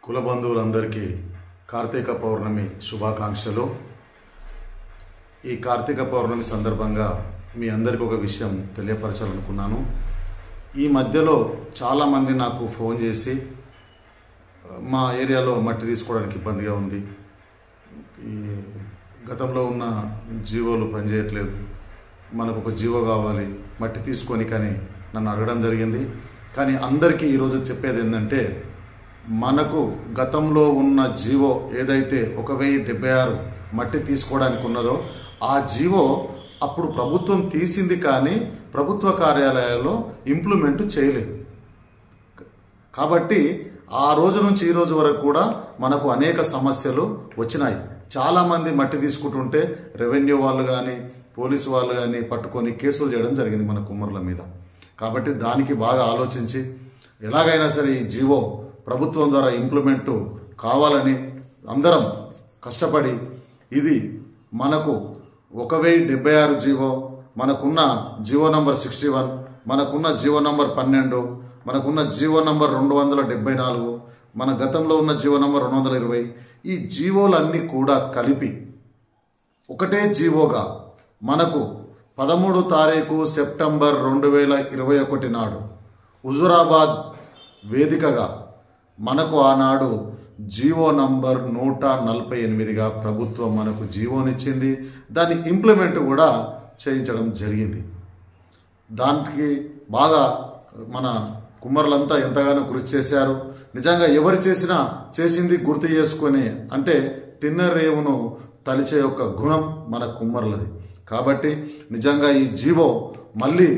కుల బంధువులందరికీ కార్తీక పౌర్ణమి శుభాకాంక్షలు। ఈ కార్తీక పౌర్ణమి సందర్భంగా మీ అందరికీ ఒక విషయం తెలియపరచాలనుకున్నాను। ఈ మధ్యలో చాలా మంది నాకు ఫోన్ చేసి మా ఏరియాలో మట్టి తీసుకోవడానికి ఇబ్బందిగా ఉంది, ఈ గతంలో ఉన్న జీవోలు పనిచేయట్లేదు, మనకు ఒక జీవో కావాలి మట్టి తీసుకొని కానీ నన్ను అడగడం జరిగింది। కానీ అందరికీ ఈరోజు చెప్పేది ఏంటంటే, మనకు గతంలో ఉన్న జీవో ఏదైతే 1076 మట్టి తీసుకోవడానికి ఉన్నదో ఆ జీవో అప్పుడు ప్రభుత్వం తీసింది, కానీ ప్రభుత్వ కార్యాలయాల్లో ఇంప్లిమెంట్ చేయలేదు। కాబట్టి ఆ రోజు నుంచి ఈ రోజు వరకు కూడా మనకు అనేక సమస్యలు వచ్చినాయి। చాలామంది మట్టి తీసుకుంటుంటే రెవెన్యూ వాళ్ళు కానీ పోలీసు వాళ్ళు కానీ పట్టుకొని కేసులు చేయడం జరిగింది మన కుమ్మరుల మీద। కాబట్టి దానికి బాగా ఆలోచించి ఎలాగైనా సరే ఈ జీవో ప్రభుత్వం ద్వారా ఇంప్లిమెంట్ కావాలని అందరం కష్టపడి, ఇది మనకు 1076 జీవో, మనకున్న జీవో నంబర్ 61, మనకున్న జీవో నంబర్ 12, మనకున్న జీవో నంబర్ 274, మన గతంలో ఉన్న జీవో నంబర్ 220, ఈ జీవోలన్నీ కూడా కలిపి ఒకటే జీవోగా మనకు 13 తారీఖు సెప్టెంబర్ 2021 నాడు హుజురాబాద్ వేదికగా మనకు ఆనాడు జీవో నంబర్ 148గా ప్రభుత్వం మనకు జీవోనిచ్చింది। దాన్ని ఇంప్లిమెంట్ కూడా చేయించడం జరిగింది। దానికి బాగా మన కుమ్మరులంతా ఎంతగానో కృషి చేశారు। నిజంగా ఎవరు చేసింది గుర్తు చేసుకొని, అంటే తిన్న రేవును తలిచే యొక్క గుణం మన కుమ్మరులది। కాబట్టి నిజంగా ఈ జీవో మళ్ళీ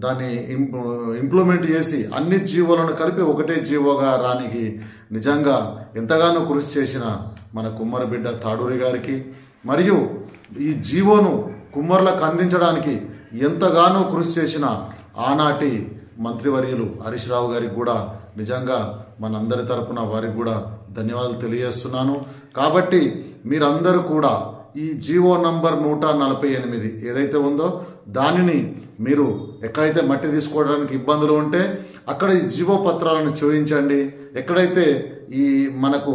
దాన్ని ఇంప్లిమెంట్ చేసి అన్ని జీవోలను కలిపి ఒకటే జీవోగా రానికి నిజంగా ఎంతగానో కృషి చేసిన మన కుమ్మరి బిడ్డ తాడూరి గారికి, మరియు ఈ జీవోను కుమ్మరులకు అందించడానికి ఎంతగానో కృషి చేసిన ఆనాటి మంత్రివర్యులు హరీష్ రావు గారికి కూడా నిజంగా మనందరి తరపున వారికి కూడా ధన్యవాదాలు తెలియజేస్తున్నాను। కాబట్టి మీరందరూ కూడా ఈ జీవో నంబర్ 148 ఏదైతే ఉందో దానిని మీరు ఎక్కడైతే మట్టి తీసుకోవడానికి ఇబ్బందులు ఉంటే అక్కడ ఈ జీవో పత్రాలను చూపించండి। ఎక్కడైతే ఈ మనకు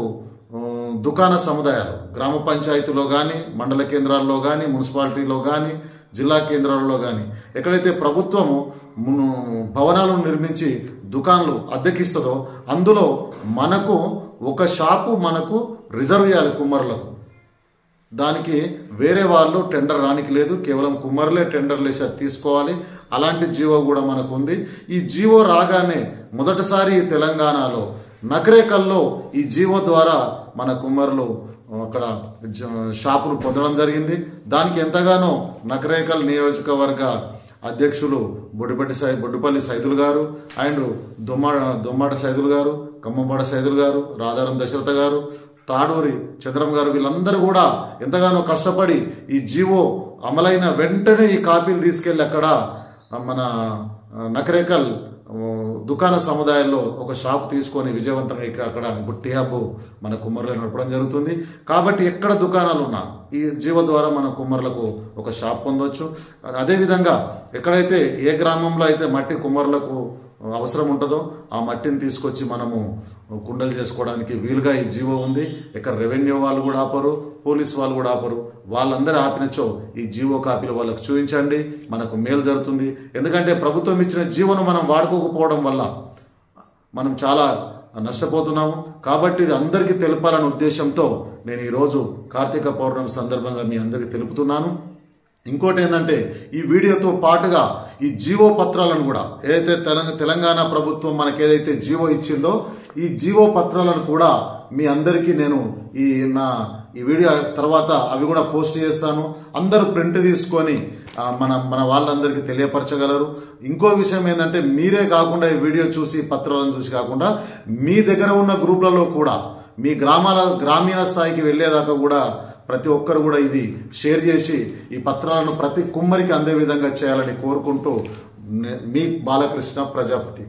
దుకాణ సముదాయాలు గ్రామ పంచాయతీలో కానీ మండల కేంద్రాల్లో కానీ మున్సిపాలిటీలో కానీ జిల్లా కేంద్రాల్లో కానీ ఎక్కడైతే ప్రభుత్వము భవనాలను నిర్మించి దుకాణాలు అద్దెకిస్తుందో అందులో మనకు ఒక షాపు మనకు రిజర్వ్ చేయాలి కుమ్మరులకు। దానికి వేరే వాళ్ళు టెండర్ రానికి లేదు, కేవలం కుమ్మరులే టెండర్లు వేసి తీసుకోవాలి। అలాంటి జీవో కూడా మనకు ఉంది। ఈ జీవో రాగానే మొదటిసారి తెలంగాణలో నకరేకల్లో ఈ జీవో ద్వారా మన కుమ్మరులు అక్కడ షాపులు పొందడం జరిగింది। దానికి ఎంతగానో నకరేకల్ నియోజకవర్గ అధ్యక్షులు బొడ్డుపల్లి సైదులు గారు అండ్ దొమ్మాట సైదులు గారు, ఖమ్మంపాడ సైదులు గారు, రాధారం దశరథ గారు, తాడూరి చంద్రమ్మ గారు, వీళ్ళందరూ కూడా ఎంతగానో కష్టపడి ఈ జీవో అమలైన వెంటనే ఈ కాపీలు తీసుకెళ్ళి అక్కడ మన నకరేకల్ దుకాణ సముదాయంలో ఒక షాప్ తీసుకొని విజయవంతంగా అక్కడ బుట్టి హబ్బు మన కుమ్మరులు నడపడం జరుగుతుంది। కాబట్టి ఎక్కడ దుకాణాలు ఉన్నా ఈ జీవో ద్వారా మన కుమ్మరులకు ఒక షాప్ పొందవచ్చు। అదేవిధంగా ఎక్కడైతే ఏ గ్రామంలో అయితే మట్టి కుమ్మరులకు అవసరం ఉంటుందో ఆ మట్టిని తీసుకొచ్చి మనము కుండలు చేసుకోవడానికి వీలుగా ఈ జీవో ఉంది। ఇక్కడ రెవెన్యూ వాళ్ళు కూడా ఆపరు, పోలీసు వాళ్ళు కూడా ఆపరు, వాళ్ళందరూ ఆపినచో ఈ జీవో కాపీలు వాళ్ళకు చూపించండి, మనకు మేలు జరుగుతుంది। ఎందుకంటే ప్రభుత్వం ఇచ్చిన జీవోను మనం వాడుకోకపోవడం వల్ల మనం చాలా నష్టపోతున్నాము। కాబట్టి ఇది అందరికీ తెలపాలనే ఉద్దేశంతో నేను ఈరోజు కార్తీక పౌర్ణమి సందర్భంగా మీ అందరికీ తెలుపుతున్నాను। ఇంకోటి ఏంటంటే, ఈ వీడియోతో పాటుగా ఈ జీవో పత్రాలను కూడా ఏదైతే తెలంగాణ ప్రభుత్వం మనకి ఏదైతే జీవో ఇచ్చిందో ఈ జీవో పత్రాలను కూడా మీ అందరికీ నేను ఈ వీడియో తర్వాత అవి కూడా పోస్ట్ చేస్తాను। అందరూ ప్రింట్ తీసుకొని మన వాళ్ళందరికీ తెలియపరచగలరు। ఇంకో విషయం ఏంటంటే, మీరే కాకుండా ఈ వీడియో చూసి పత్రాలను చూసి కాకుండా మీ దగ్గర ఉన్న గ్రూపులలో కూడా మీ గ్రామీణ స్థాయికి వెళ్ళేదాకా కూడా ప్రతి ఒక్కరు కూడా ఇది షేర్ చేసి ఈ పత్రాలను ప్రతి కుమ్మరికి అందే విధంగా చేయాలని కోరుకుంటూ మీ బాలకృష్ణ ప్రజాపతి।